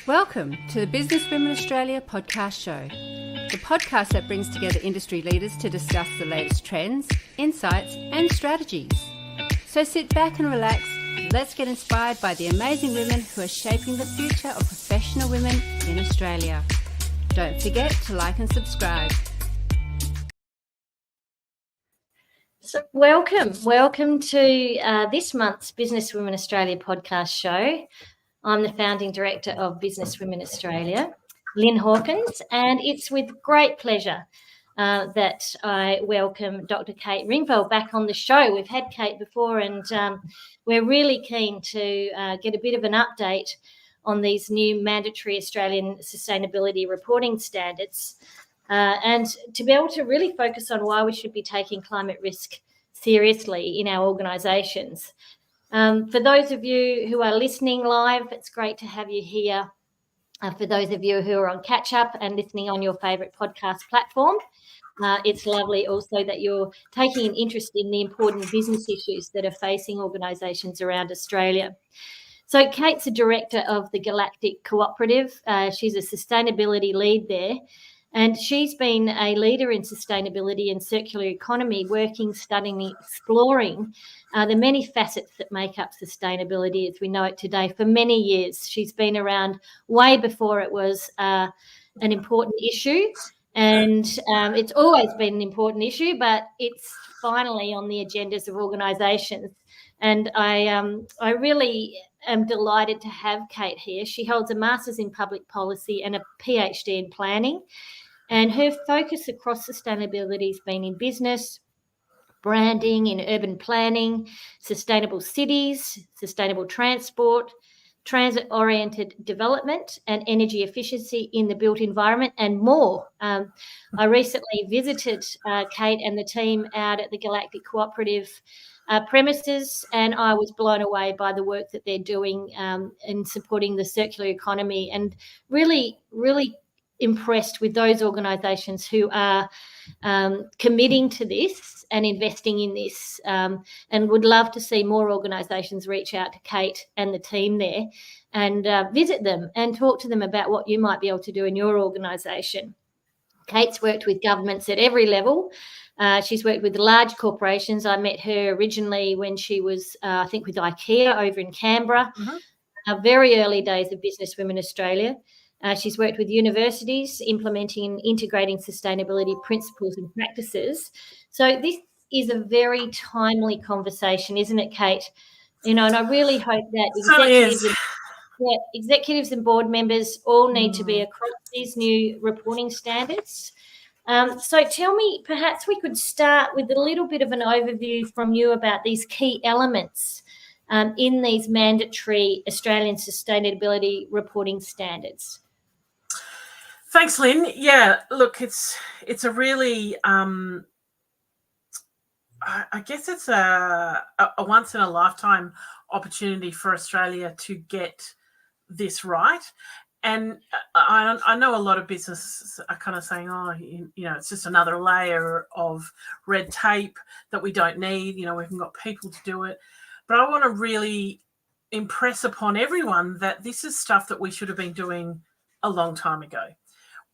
Welcome to the Business Women Australia podcast show, the podcast that brings together industry leaders to discuss the latest trends, insights and strategies. So sit back and relax, let's get inspired by the amazing women who are shaping the future of professional women in Australia. Don't forget to like and subscribe. So welcome to this month's Business Women Australia podcast show. I'm the founding director of Business Women Australia, Lyn Hawkins, and it's with great pleasure that I welcome Dr Kate Ringvall back on the show. We've had Kate before, and we're really keen to get a bit of an update on these new mandatory Australian sustainability reporting standards and to be able to really focus on why we should be taking climate risk seriously in our organisations. For those of you who are listening live, it's great to have you here. For those of you who are on catch up and listening on your favourite podcast platform, it's lovely also that you're taking an interest in the important business issues that are facing organisations around Australia. So Kate's a director of the Galactic Cooperative. She's a sustainability lead there. And she's been a leader in sustainability and circular economy, working, studying, exploring the many facets that make up sustainability as we know it today for many years. She's been around way before it was an important issue, and it's always been an important issue, but it's finally on the agendas of organisations. And I really am delighted to have Kate here. She holds a Master's in Public Policy and a PhD in Planning. And her focus across sustainability has been in business, branding, in urban planning, sustainable cities, sustainable transport, transit-oriented development and energy efficiency in the built environment and more. I recently visited Kate and the team out at the Galactic Cooperative premises, and I was blown away by the work that they're doing in supporting the circular economy, and really impressed with those organisations who are committing to this and investing in this, and would love to see more organisations reach out to Kate and the team there and visit them and talk to them about what you might be able to do in your organisation. Kate's worked with governments at every level. She's worked with large corporations. I met her originally when she was, I think, with IKEA over in Canberra, very early days of Business Women Australia. She's worked with universities implementing and integrating sustainability principles and practices. So this is a very timely conversation, isn't it, Kate? You know, and I really hope that executives and board members all need to be across these new reporting standards. So tell me, perhaps we could start with a little bit of an overview from you about these key elements in these mandatory Australian sustainability reporting standards. Thanks, Lyn. Yeah, look, it's a really, I guess it's a once in a lifetime opportunity for Australia to get this right. And I know a lot of businesses are kind of saying, oh, you know, it's just another layer of red tape that we don't need. You know, we haven't got people to do it. But I want to really impress upon everyone that this is stuff that we should have been doing a long time ago.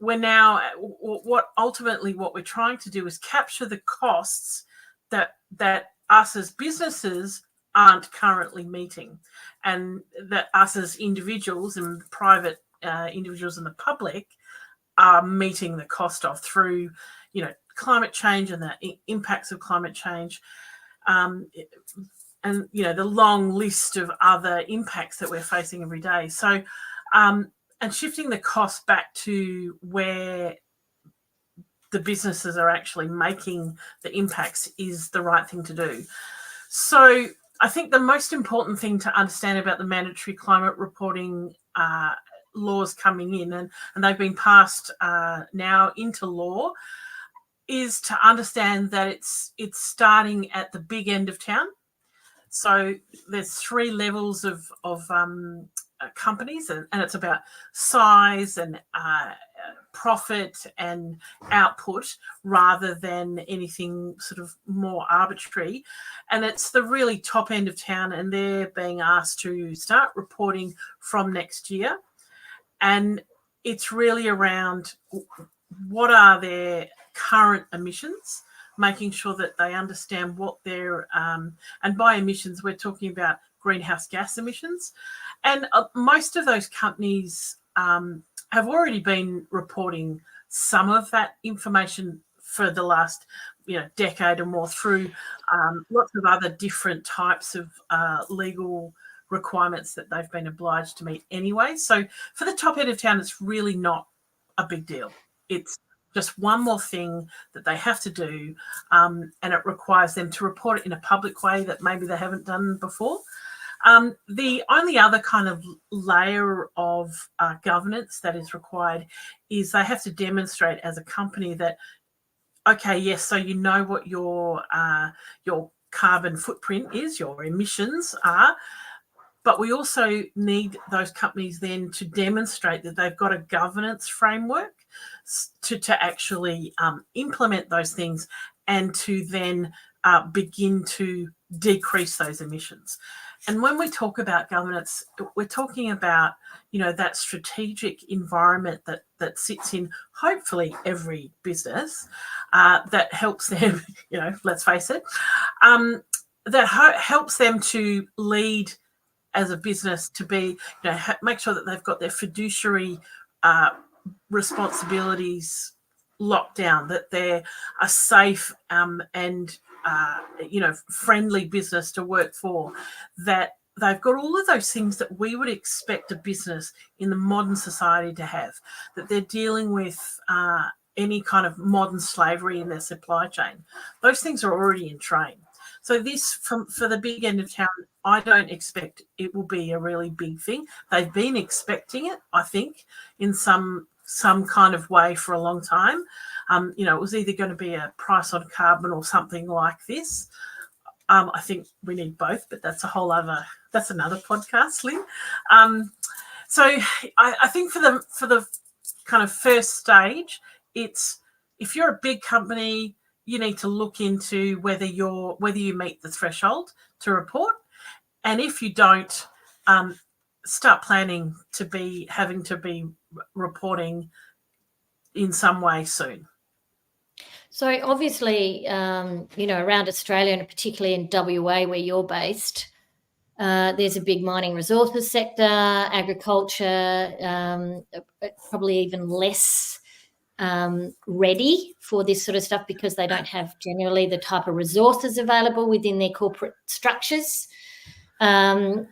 We're now, what we're trying to do is capture the costs that us as businesses aren't currently meeting, and that us as individuals and private individuals in the public are meeting the cost of through, you know, climate change and the impacts of climate change, and, you know, the long list of other impacts that we're facing every day. So, and shifting the cost back to where the businesses are actually making the impacts is the right thing to do. So I think the most important thing to understand about the mandatory climate reporting laws coming in, and they've been passed now into law, is to understand that it's starting at the big end of town. So there's 3 levels of companies, and it's about size and profit and output rather than anything sort of more arbitrary. And it's the really top end of town, and they're being asked to start reporting from next year. And it's really around what are their current emissions, making sure that they understand what their, and by emissions, we're talking about greenhouse gas emissions. And most of those companies have already been reporting some of that information for the last decade or more through lots of other different types of legal requirements that they've been obliged to meet anyway. So for the top end of town, it's really not a big deal. It's just one more thing that they have to do, and it requires them to report it in a public way that maybe they haven't done before. The only other kind of layer of governance that is required is they have to demonstrate as a company that, okay, yes, so you know what your carbon footprint is, your emissions are, but we also need those companies then to demonstrate that they've got a governance framework to actually implement those things and to then begin to decrease those emissions. And when we talk about governance, we're talking about, that strategic environment that sits in hopefully every business that helps them, let's face it, that helps them to lead as a business, to be, make sure that they've got their fiduciary responsibilities locked down, that they're a safe and friendly business to work for, that they've got all of those things that we would expect a business in the modern society to have, that they're dealing with any kind of modern slavery in their supply chain. Those things are already in train. So this, for the big end of town, I don't expect it will be a really big thing. They've been expecting it, I think, in some kind of way for a long time. It was either going to be a price on carbon or something like this. I think we need both, but that's another podcast, Lyn. So I think for the kind of first stage, it's, if you're a big company, you need to look into whether you meet the threshold to report, and if you don't, start planning to be having to be reporting in some way soon. So obviously, around Australia and particularly in WA where you're based, there's a big mining resources sector, agriculture, probably even less ready for this sort of stuff because they don't have generally the type of resources available within their corporate structures. So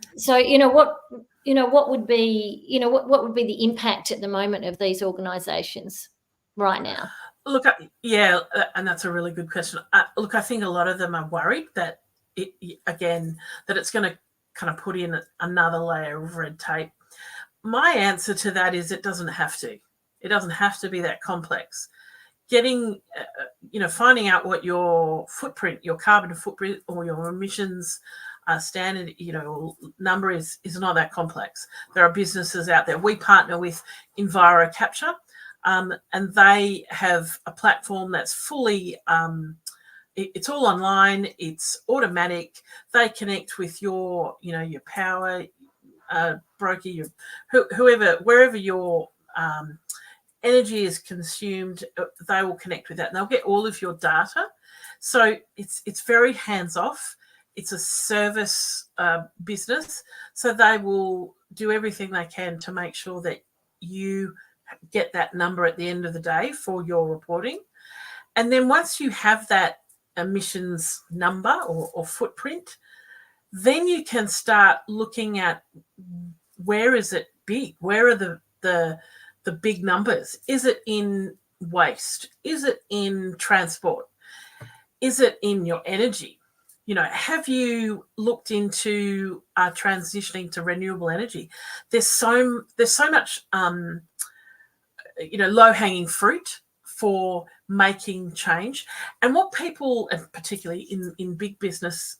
what would be the impact at the moment of these organisations right now? Look, yeah, and that's a really good question. Look, I think a lot of them are worried that it's going to kind of put in another layer of red tape. My answer to that is it doesn't have to. It doesn't have to be that complex. Getting, finding out what your footprint, your carbon footprint or your emissions standard, number is not that complex. There are businesses out there. We partner with EnviroCapture, and they have a platform that's fully, it's all online, it's automatic. They connect with your power broker, whoever, wherever your energy is consumed, they will connect with that and they'll get all of your data. So it's very hands-off. It's a service business. So they will do everything they can to make sure that you get that number at the end of the day for your reporting. And then once you have that emissions number or footprint, then you can start looking at where is it big? Where are the big numbers? Is it in waste? Is it in transport? Is it in your energy? Have you looked into transitioning to renewable energy? There's so much low-hanging fruit for making change. And what people, and particularly in big business,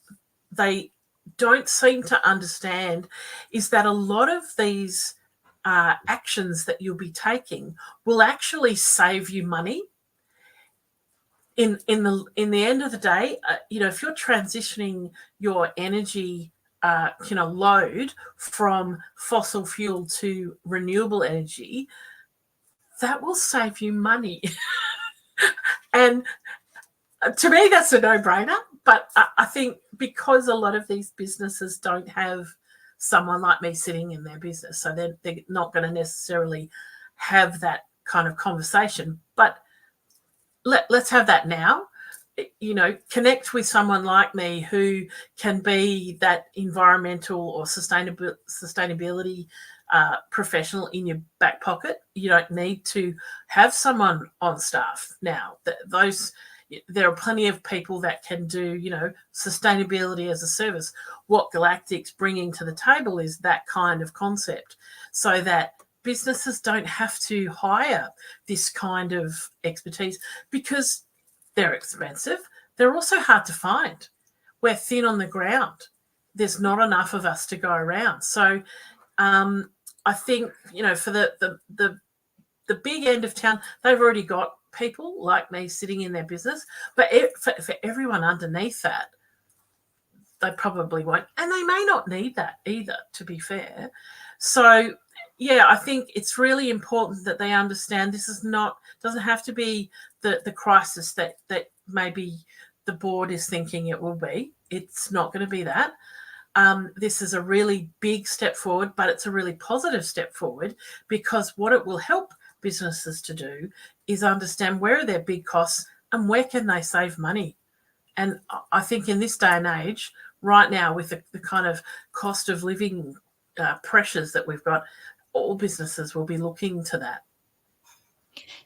they don't seem to understand is that a lot of these actions that you'll be taking will actually save you money. In the end of the day, if you're transitioning your energy load from fossil fuel to renewable energy, that will save you money. And to me, that's a no-brainer. But I think because a lot of these businesses don't have someone like me sitting in their business, so they're not going to necessarily have that kind of conversation. But let's have that now. Connect with someone like me who can be that environmental or sustainability professional in your back pocket. You don't need to have someone on staff now. There are plenty of people that can do, sustainability as a service. What Galactic's bringing to the table is that kind of concept, so that businesses don't have to hire this kind of expertise because they're expensive. They're also hard to find. We're thin on the ground. There's not enough of us to go around. So I think, for the big end of town, they've already got people like me sitting in their business. But for everyone underneath that, they probably won't. And they may not need that either, to be fair. So, yeah, I think it's really important that they understand this doesn't have to be the crisis that maybe the board is thinking it will be. It's not going to be that. This is a really big step forward, but it's a really positive step forward, because what it will help businesses to do is understand where are their big costs and where can they save money. And I think in this day and age, right now, with the kind of cost of living pressures that we've got, all businesses will be looking to that.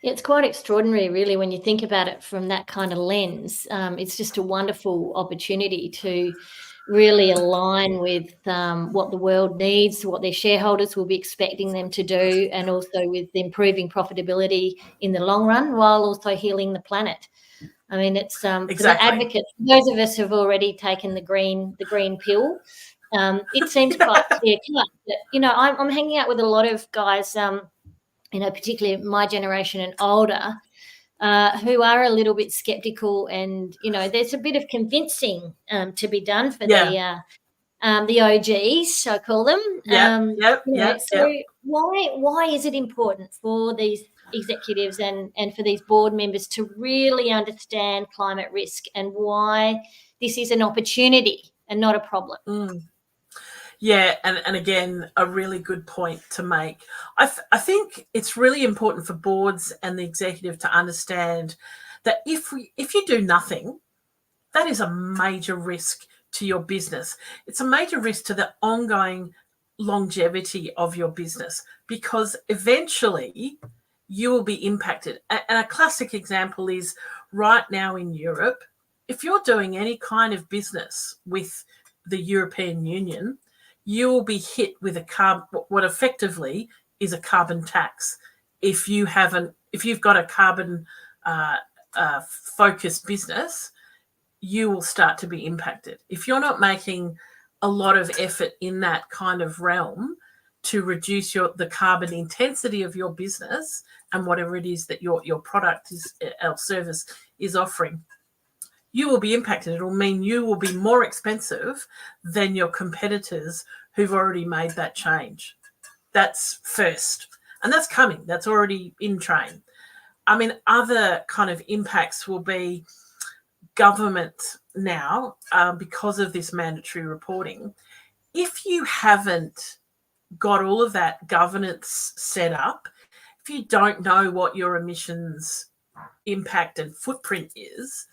Yeah, it's quite extraordinary, really, when you think about it from that kind of lens. It's just a wonderful opportunity to really align with what the world needs, what their shareholders will be expecting them to do, and also with improving profitability in the long run, while also healing the planet. I mean, it's Exactly. For the advocates, those of us who've already taken the green pill. It seems quite clear-cut. I'm hanging out with a lot of guys, particularly my generation and older, who are a little bit skeptical, and there's a bit of convincing to be done for the OGs, I call them. Why is it important for these executives and for these board members to really understand climate risk, and why this is an opportunity and not a problem? Yeah, and again, a really good point to make. I think it's really important for boards and the executive to understand that if you do nothing, that is a major risk to your business. It's a major risk to the ongoing longevity of your business, because eventually you will be impacted. And a classic example is right now in Europe, if you're doing any kind of business with the European Union, you will be hit with what effectively is a carbon tax. If you've got a carbon focused business, you will start to be impacted. If you're not making a lot of effort in that kind of realm to reduce the carbon intensity of your business and whatever it is that your product is or service is offering, you will be impacted. It will mean you will be more expensive than your competitors who've already made that change. That's first. And that's coming. That's already in train. I mean, other kind of impacts will be government now, because of this mandatory reporting. If you haven't got all of that governance set up, if you don't know what your emissions impact and footprint is,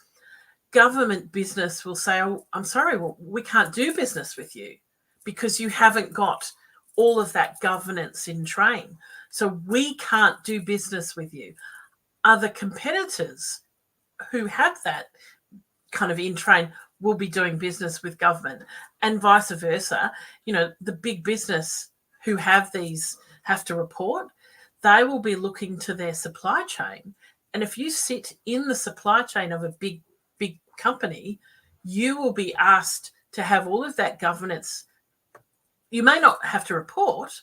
government business will say, oh, I'm sorry, well, we can't do business with you because you haven't got all of that governance in train. So we can't do business with you. Other competitors who have that kind of in train will be doing business with government, and vice versa. The big business who have to report, they will be looking to their supply chain. And if you sit in the supply chain of a big company, you will be asked to have all of that governance. You may not have to report,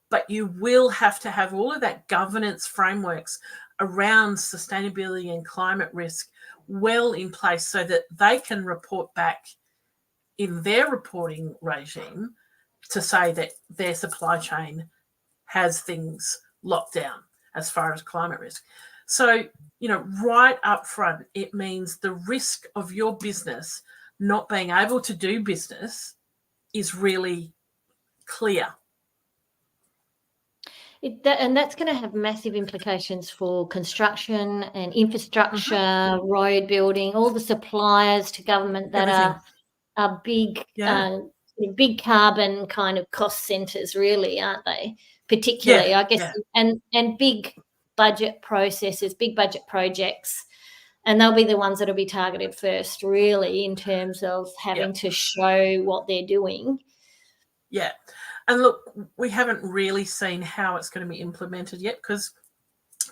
but you will have to have all of that governance frameworks around sustainability and climate risk well in place, so that they can report back in their reporting regime to say that their supply chain has things locked down as far as climate risk. So, right up front, it means the risk of your business not being able to do business is really clear. And that's going to have massive implications for construction and infrastructure, road building, all the suppliers to government that are big, big carbon kind of cost centres, really, aren't they? Particularly, I guess, and big budget processes, big budget projects, and they'll be the ones that will be targeted first, really, in terms of having to show what they're doing. Yeah. And look, we haven't really seen how it's going to be implemented yet, because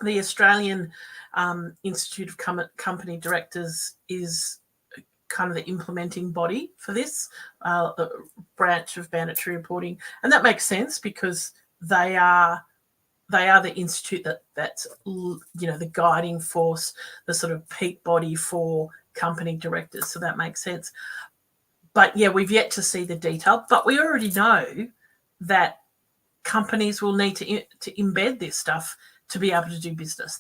the Australian Institute of Company Directors is kind of the implementing body for this branch of mandatory reporting. And that makes sense, because they are the institute that's the guiding force, the sort of peak body for company directors. So that makes sense. But we've yet to see the detail. But we already know that companies will need to embed this stuff to be able to do business.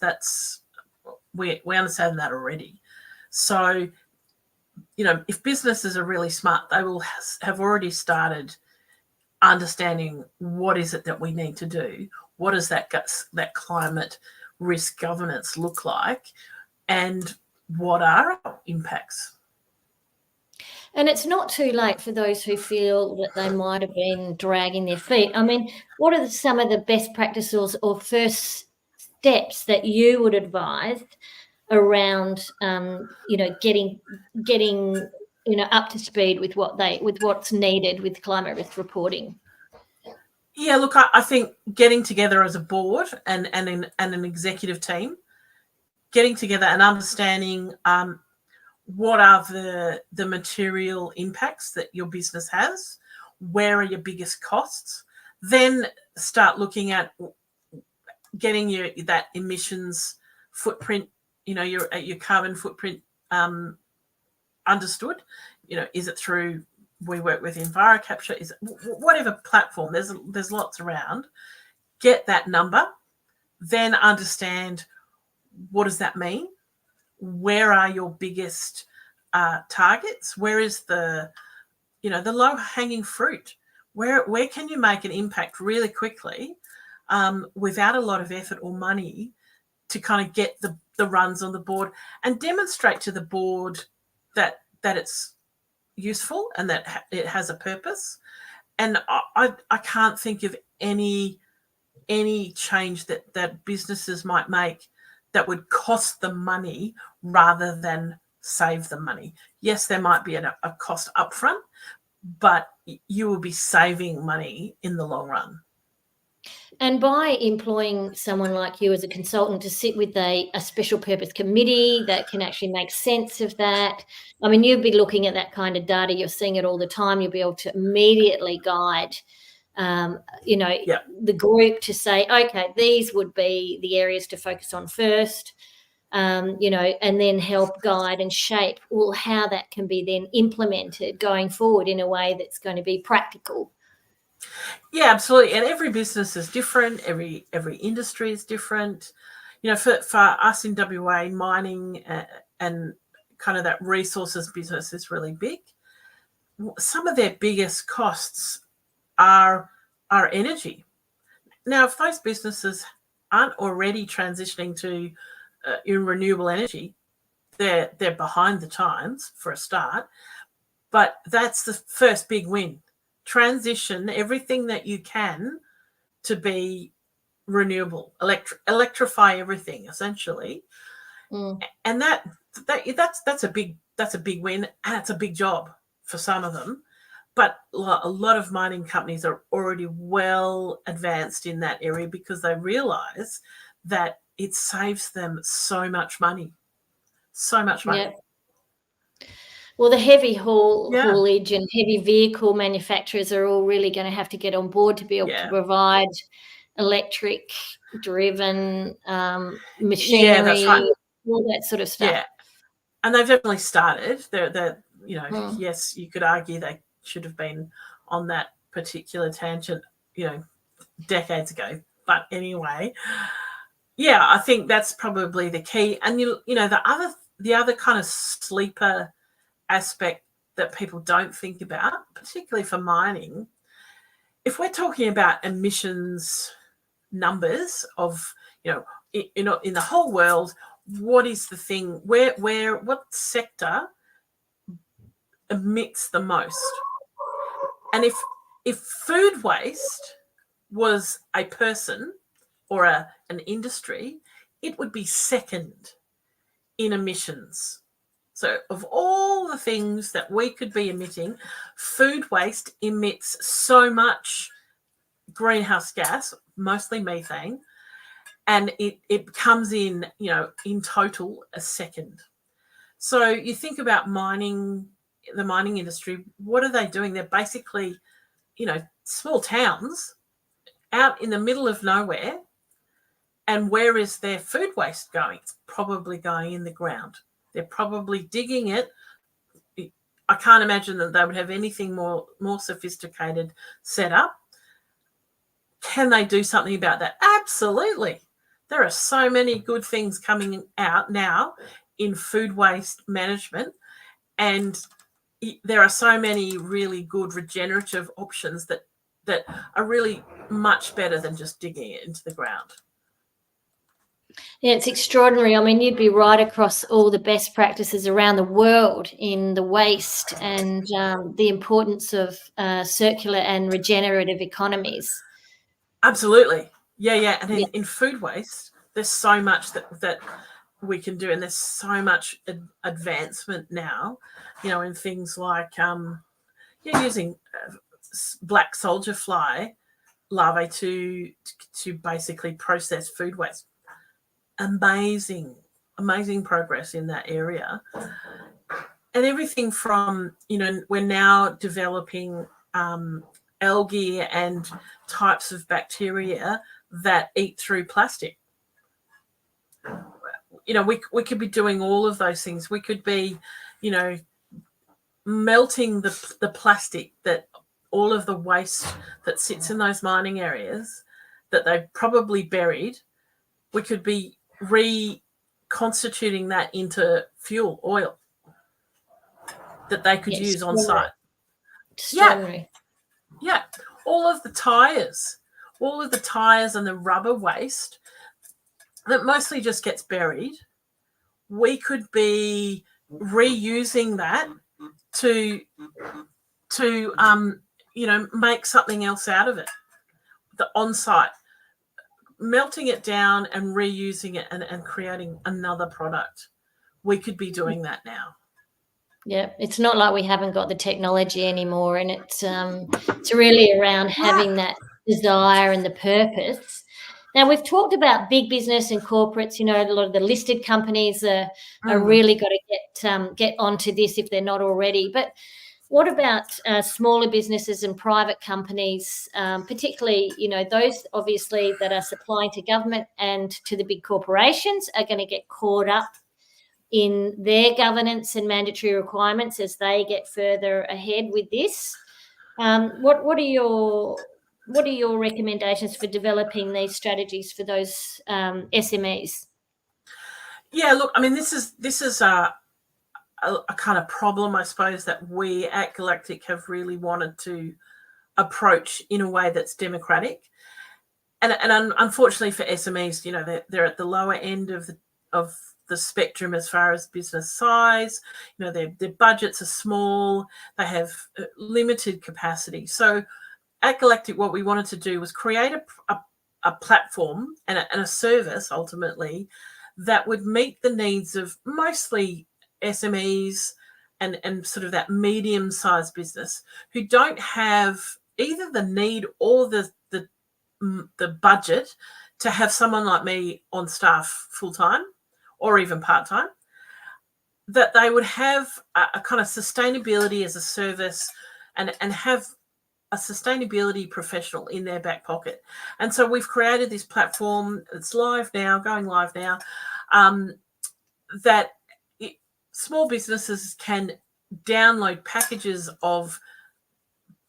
We understand that already. So, if businesses are really smart, they will have already started understanding what is it that we need to do, what does that climate risk governance look like, and what are our impacts. And it's not too late for those who feel that they might have been dragging their feet. I mean, what are some of the best practices or first steps that you would advise around, getting up to speed with what's needed with climate risk reporting? Yeah, look, I think getting together as a board and an executive team, getting together and understanding what are the material impacts that your business has, where are your biggest costs, then start looking at getting that emissions footprint, your carbon footprint understood. Is it through, we work with EnviroCapture, is it whatever platform, there's lots around. Get that number, then understand what does that mean, where are your biggest targets, where is the low hanging fruit, where can you make an impact really quickly without a lot of effort or money to kind of get the runs on the board, and demonstrate to the board that it's useful and that it has a purpose. And I can't think of any change that businesses might make that would cost them money rather than save them money. Yes, there might be a cost upfront, but you will be saving money in the long run. And by employing someone like you as a consultant to sit with a special purpose committee that can actually make sense of that, I mean, you'll be looking at that kind of data, you're seeing it all the time, you'll be able to immediately guide the group to say, okay, these would be the areas to focus on first, and then help guide and shape how that can be then implemented going forward in a way that's going to be practical. Yeah, absolutely. And every business is different. Every industry is different. For us in WA, mining and kind of that resources business is really big. Some of their biggest costs are energy. Now, if those businesses aren't already transitioning to renewable energy, they're behind the times for a start. But that's the first big win. Transition everything that you can to be renewable, electrify everything essentially, and that's a big win, and it's a big job for some of them. But a lot of mining companies are already well advanced in that area because they realise that it saves them so much money. Yep. Well, the heavy haulage and heavy vehicle manufacturers are all really going to have to get on board to be able to provide electric-driven machinery, that's right. all that sort of stuff. Yeah, and they've definitely started. Yes, you could argue they should have been on that particular tangent, decades ago. But anyway, yeah, I think that's probably the key. And the other kind of sleeper aspect that people don't think about, particularly for mining, if we're talking about emissions numbers of, in the whole world, what is the thing what sector emits the most? And if food waste was a person or an industry, it would be second in emissions. So of all the things that we could be emitting, food waste emits so much greenhouse gas, mostly methane, and it comes in, in total a second. So you think about the mining industry, what are they doing? They're basically, small towns out in the middle of nowhere. And where is their food waste going? It's probably going in the ground. They're probably digging it. I can't imagine that they would have anything more sophisticated set up. Can they do something about that? Absolutely. There are so many good things coming out now in food waste management, and there are so many really good regenerative options that are really much better than just digging it into the ground. Yeah, it's extraordinary. I mean, you'd be right across all the best practices around the world in the waste and the importance of circular and regenerative economies. Absolutely. Yeah. And in food waste, there's so much that we can do, and there's so much advancement now, in things like using black soldier fly larvae to basically process food waste. Amazing progress in that area. And everything from, we're now developing algae and types of bacteria that eat through plastic. We could be doing all of those things. We could be, melting the plastic, that all of the waste that sits in those mining areas that they've probably buried. We could be reconstituting that into fuel, oil, that they could use on site. Yeah. All of the tires and the rubber waste that mostly just gets buried, we could be reusing that to make something else out of it. The on-site, melting it down and reusing it and creating another product. We could be doing that now. Yeah, it's not like we haven't got the technology anymore, and it's really around having that desire and the purpose. Now, we've talked about big business and corporates. A lot of the listed companies are really got to get onto this if they're not already. But what about smaller businesses and private companies, particularly, those obviously that are supplying to government and to the big corporations are going to get caught up in their governance and mandatory requirements as they get further ahead with this. What are your recommendations for developing these strategies for those SMEs? Yeah, look, I mean, this is a kind of problem, I suppose, that we at Galactic have really wanted to approach in a way that's democratic. And unfortunately for SMEs, they're at the lower end of the spectrum as far as business size. Their budgets are small. They have limited capacity. So at Galactic, what we wanted to do was create a platform and a service, ultimately, that would meet the needs of mostly SMEs and sort of that medium-sized business who don't have either the need or the budget to have someone like me on staff full-time or even part-time, that they would have a kind of sustainability as a service and have a sustainability professional in their back pocket. And so we've created this platform. It's going live now, that small businesses can download packages of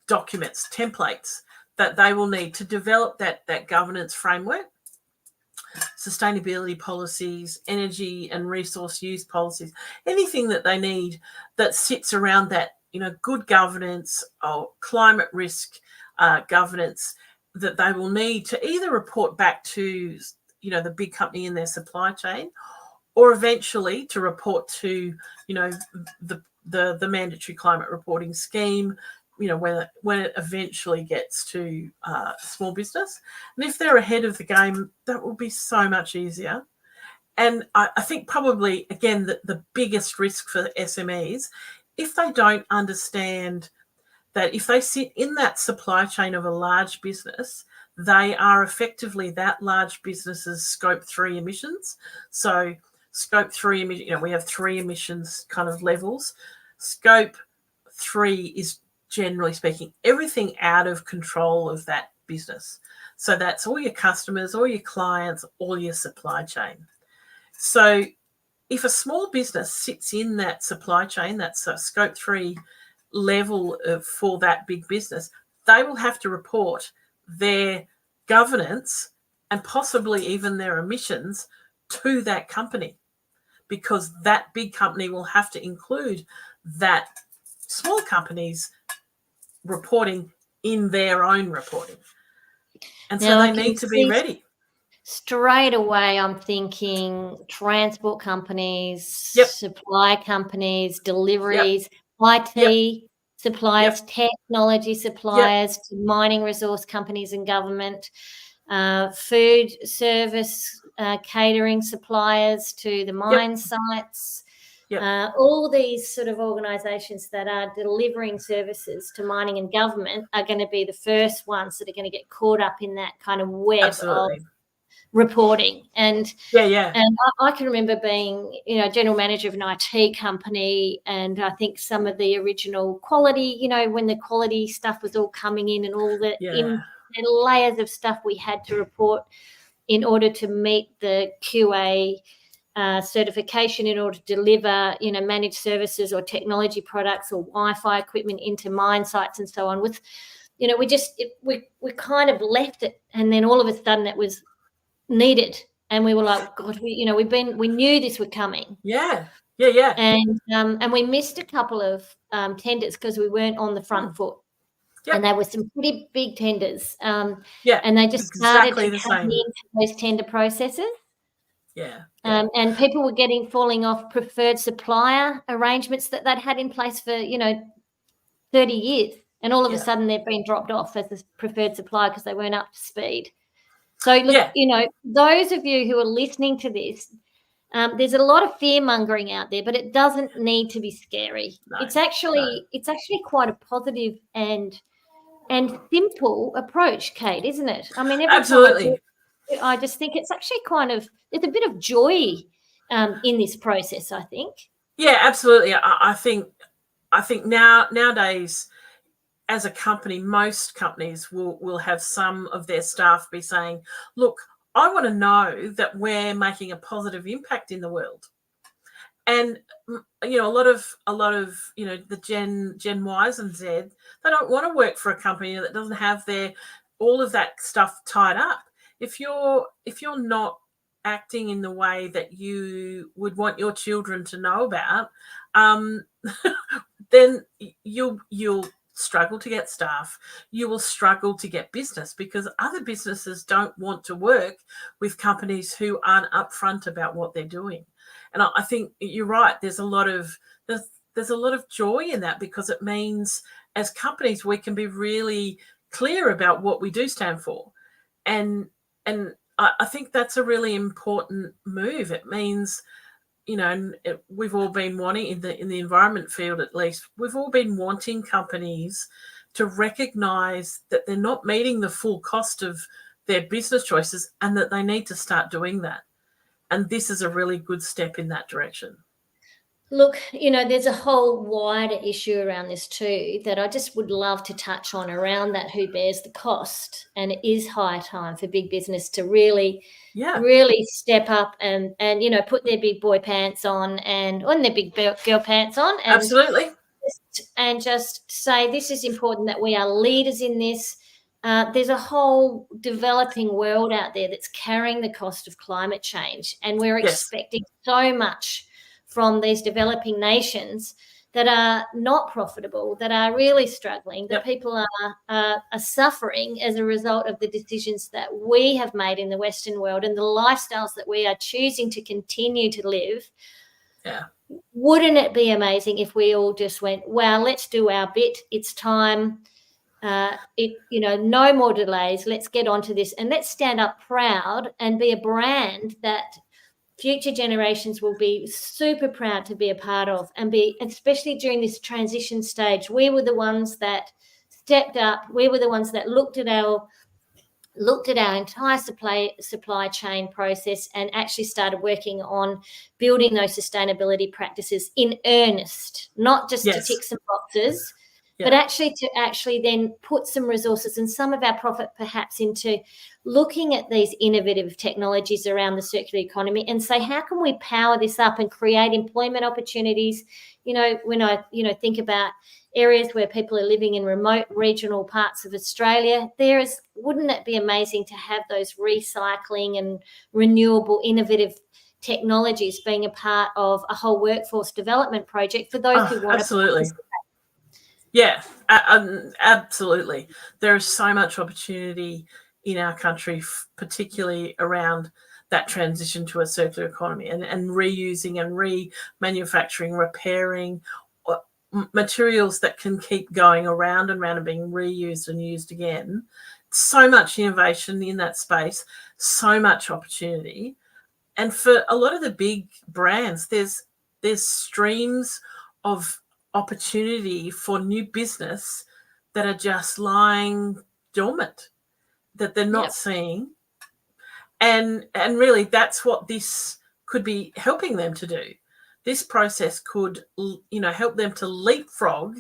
documents, templates that they will need to develop that governance framework, sustainability policies, energy and resource use policies, anything that they need that sits around that, good governance or climate risk governance that they will need to either report back to, the big company in their supply chain, or eventually to report to, the mandatory climate reporting scheme, when it eventually gets to small business. And if they're ahead of the game, that will be so much easier. And I think probably, again, the biggest risk for SMEs, if they don't understand that if they sit in that supply chain of a large business, they are effectively that large business's Scope 3 emissions. So Scope 3 emissions, we have 3 emissions kind of levels. Scope 3 is, generally speaking, everything out of control of that business. So that's all your customers, all your clients, all your supply chain. So if a small business sits in that supply chain, that's a Scope 3 level for that big business, they will have to report their governance and possibly even their emissions to that company, because that big company will have to include that small company's reporting in their own reporting. And so they need to be ready. Straight away, I'm thinking transport companies, supply companies, deliveries, IT suppliers, technology suppliers, to mining resource companies and government, food service catering suppliers to the mine sites. All these sort of organisations that are delivering services to mining and government are going to be the first ones that are going to get caught up in that kind of web of reporting. And and I can remember being, general manager of an IT company, and I think some of the original quality, when the quality stuff was all coming in and all the layers of stuff we had to report in order to meet the QA certification, in order to deliver, managed services or technology products or Wi-Fi equipment into mine sites and so on. With, we kind of left it, and then all of a sudden it was needed, and we were like, God, we knew this was coming. And we missed a couple of tenders because we weren't on the front foot. And there were some pretty big tenders. And they just started to come into those tender processes. And people were falling off preferred supplier arrangements that they'd had in place for 30 years, and all of a sudden they've been dropped off as a preferred supplier because they weren't up to speed. So look, those of you who are listening to this, there's a lot of fear mongering out there, but it doesn't need to be scary. It's actually quite a positive and simple approach, Kate, isn't it? I mean, absolutely. I just think it's actually there's a bit of joy in this process, I think. Yeah, absolutely. I think nowadays, as a company, most companies will have some of their staff be saying, look, I want to know that we're making a positive impact in the world. And, a lot of the Gen Ys and Z, they don't want to work for a company that doesn't have all of that stuff tied up. If you're not acting in the way that you would want your children to know about, then you'll struggle to get staff. You will struggle to get business, because other businesses don't want to work with companies who aren't upfront about what they're doing. And I think you're right. There's a lot of joy in that, because it means as companies we can be really clear about what we do stand for, and I think that's a really important move. It means, we've all been wanting in the environment field, at least, we've all been wanting companies to recognise that they're not meeting the full cost of their business choices, and that they need to start doing that. And this is a really good step in that direction. Look, there's a whole wider issue around this too that I just would love to touch on around that, who bears the cost. And it is high time for big business to really step up and put their big boy pants on and their big girl pants on. And, absolutely. and just say this is important, that we are leaders in this. There's a whole developing world out there that's carrying the cost of climate change, and we're expecting so much from these developing nations that are not profitable, that are really struggling, that people are suffering as a result of the decisions that we have made in the Western world and the lifestyles that we are choosing to continue to live. Yeah. Wouldn't it be amazing if we all just went, well, let's do our bit. It's time. No more delays. Let's get onto this, and let's stand up proud and be a brand that future generations will be super proud to be a part of, and be, especially during this transition stage. We were the ones that stepped up. We were the ones that looked at our entire supply chain process and actually started working on building those sustainability practices in earnest, not just to tick some boxes, but actually then put some resources and some of our profit perhaps into looking at these innovative technologies around the circular economy and say, how can we power this up and create employment opportunities? When I think about areas where people are living in remote regional parts of Australia, wouldn't it be amazing to have those recycling and renewable innovative technologies being a part of a whole workforce development project for those who want absolutely. to participate? Yeah, absolutely. There is so much opportunity in our country, particularly around that transition to a circular economy and reusing and remanufacturing, repairing materials that can keep going around and around and being reused and used again. So much innovation in that space, so much opportunity. And for a lot of the big brands, there's streams of opportunity for new business that are just lying dormant, that they're not seeing. And really that's what this could be helping them to do. This process could, help them to leapfrog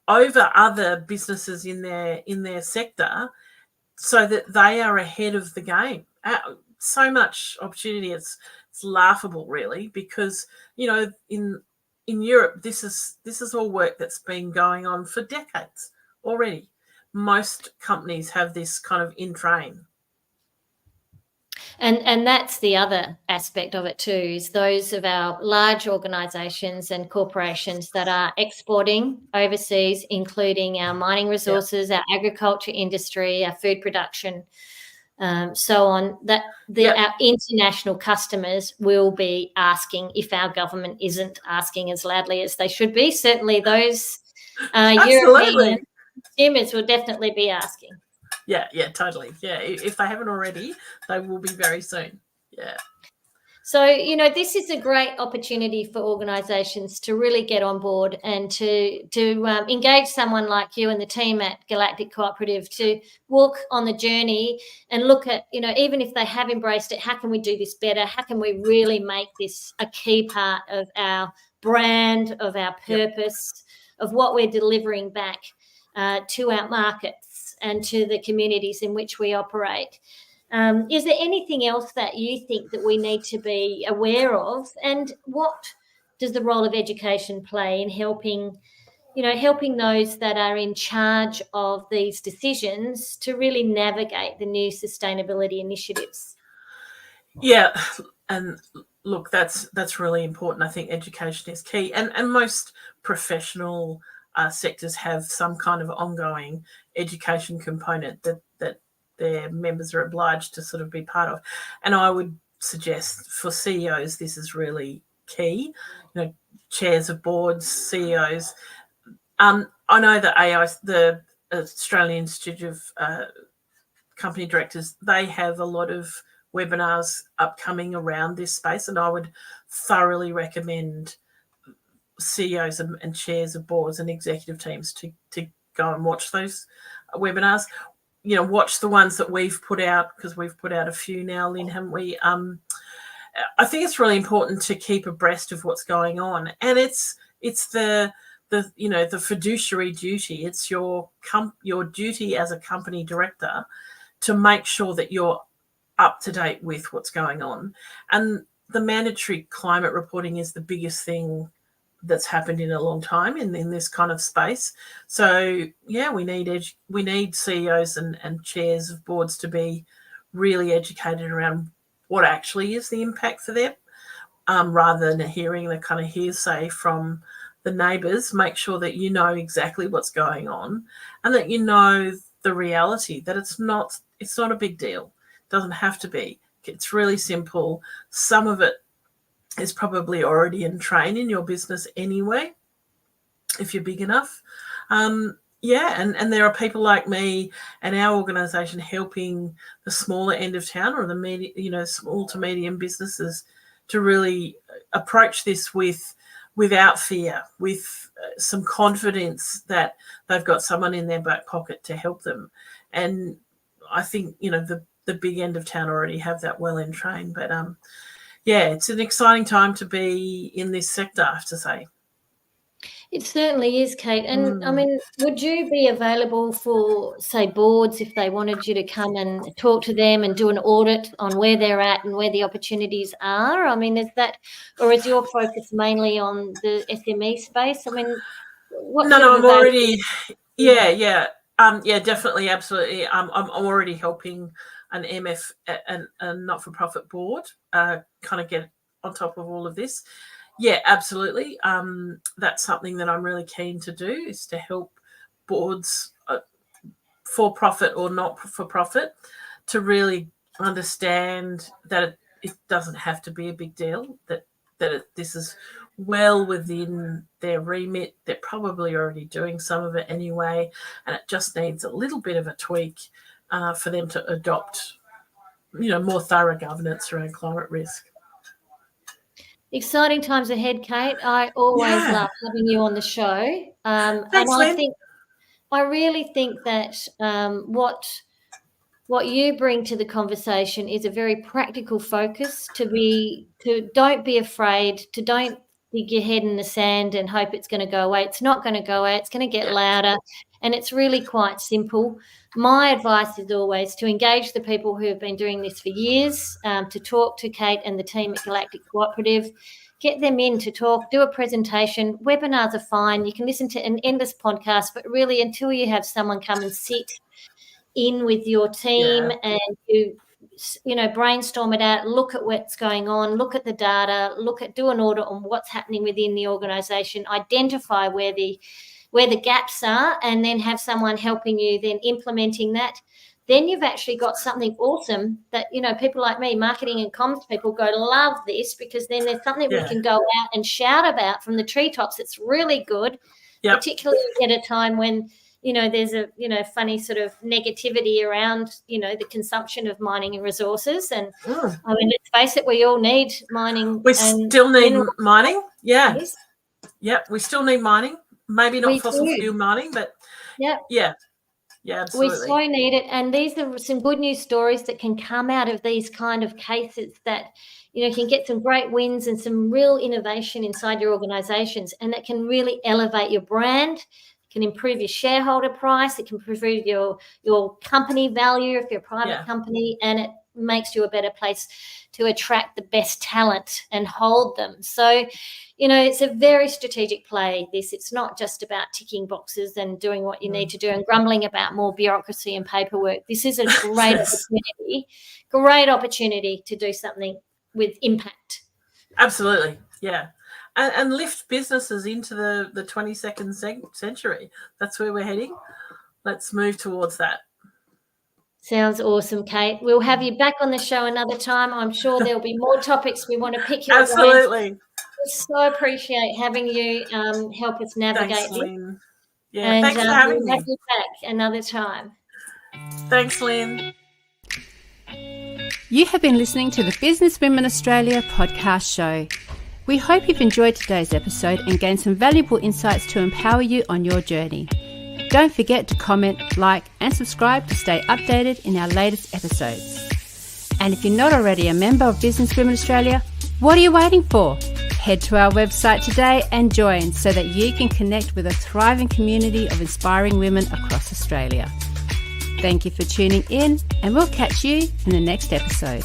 over other businesses in their sector so that they are ahead of the game. So much opportunity. It's laughable, really, because, in Europe, this is all work that's been going on for decades already. Most companies have this kind of in train. And that's the other aspect of it too, is those of our large organisations and corporations that are exporting overseas, including our mining resources, our agriculture industry, our food production, so on, that our international customers will be asking if our government isn't asking as loudly as they should be. Certainly those European consumers will definitely be asking. Yeah, totally. Yeah, if they haven't already, they will be very soon. Yeah. So, this is a great opportunity for organisations to really get on board and to engage someone like you and the team at Galactic Cooperative to walk on the journey and look at, even if they have embraced it, how can we do this better? How can we really make this a key part of our brand, of our purpose, of what we're delivering back to our markets and to the communities in which we operate? Is there anything else that you think that we need to be aware of? And what does the role of education play in helping those that are in charge of these decisions to really navigate the new sustainability initiatives? Yeah, and look, that's really important. I think education is key, and most professional sectors have some kind of ongoing education component that their members are obliged to sort of be part of. And I would suggest for CEOs, this is really key. Chairs of boards, CEOs. I know that the Australian Institute of Company Directors, they have a lot of webinars upcoming around this space, and I would thoroughly recommend CEOs and chairs of boards and executive teams to go and watch those webinars. Watch the ones that we've put out, because we've put out a few now, Lyn, haven't we? I think it's really important to keep abreast of what's going on, and it's the fiduciary duty. It's your duty as a company director to make sure that you're up to date with what's going on. And the mandatory climate reporting is the biggest thing that's happened in a long time in this kind of space. So yeah, we need CEOs and chairs of boards to be really educated around what actually is the impact for them, rather than hearing the kind of hearsay from the neighbours. Make sure that you know exactly what's going on and that you know the reality, that it's not a big deal. It doesn't have to be. It's really simple. Some of it is probably already in train in your business anyway, if you're big enough. And there are people like me and our organisation helping the smaller end of town or the small to medium businesses to really approach this without fear, with some confidence that they've got someone in their back pocket to help them. And I think, the big end of town already have that well in train. But it's an exciting time to be in this sector, I have to say. It certainly is, Kate. And I mean, would you be available for, say, boards if they wanted you to come and talk to them and do an audit on where they're at and where the opportunities are? I mean, is your focus mainly on the SME space? I mean, I'm already, definitely, absolutely. I'm already helping an MF and a not-for-profit board kind of get on top of all of this. Yeah, absolutely. That's something that I'm really keen to do, is to help boards, for profit or not for profit, to really understand that it doesn't have to be a big deal, that this is well within their remit. They're probably already doing some of it anyway, and it just needs a little bit of a tweak for them to adopt, more thorough governance around climate risk. Exciting times ahead, Kate. I always love having you on the show. Thanks, Lyn. I really think that what you bring to the conversation is a very practical focus. Don't be afraid, don't dig your head in the sand and hope it's going to go away. It's not going to go away. It's going to get louder, and it's really quite simple. My advice is always to engage the people who have been doing this for years, to talk to Kate and the team at Galactic Cooperative, get them in to talk, do a presentation. Webinars are fine. You can listen to an endless podcast, but really until you have someone come and sit in with your team and you brainstorm it out, look at what's going on, look at the data, do an audit on what's happening within the organisation, identify where the gaps are, and then have someone helping you then implementing that. Then you've actually got something awesome that, people like me, marketing and comms people, go love this, because then there's something we can go out and shout about from the treetops. It's really good, particularly at a time when, there's a, funny sort of negativity around, the consumption of mining and resources. And I mean, let's face it, we all need mining. We still need mining. Yeah. Yes. Yep. We still need mining. Maybe not fossil fuel mining, but yeah, absolutely. We so need it. And these are some good news stories that can come out of these kind of cases that, can get some great wins and some real innovation inside your organisations, and that can really elevate your brand, can improve your shareholder price, it can improve your company value if you're a private company, and it makes you a better place to attract the best talent and hold them. So, it's a very strategic play, this. It's not just about ticking boxes and doing what you need to do and grumbling about more bureaucracy and paperwork. This is a great opportunity to do something with impact. Absolutely, yeah. And lift businesses into the 22nd century. That's where we're heading. Let's move towards that. Sounds awesome, Kate. We'll have you back on the show another time. I'm sure there'll be more topics we want to pick your brains. Absolutely. We so appreciate having you help us navigate Thanks, this. Lyn. Yeah, thanks for having me. We'll have you back another time. Thanks, Lyn. You have been listening to the Business Women Australia podcast show. We hope you've enjoyed today's episode and gained some valuable insights to empower you on your journey. Don't forget to comment, like, and subscribe to stay updated in our latest episodes. And if you're not already a member of Business Women Australia, what are you waiting for? Head to our website today and join so that you can connect with a thriving community of inspiring women across Australia. Thank you for tuning in, and we'll catch you in the next episode.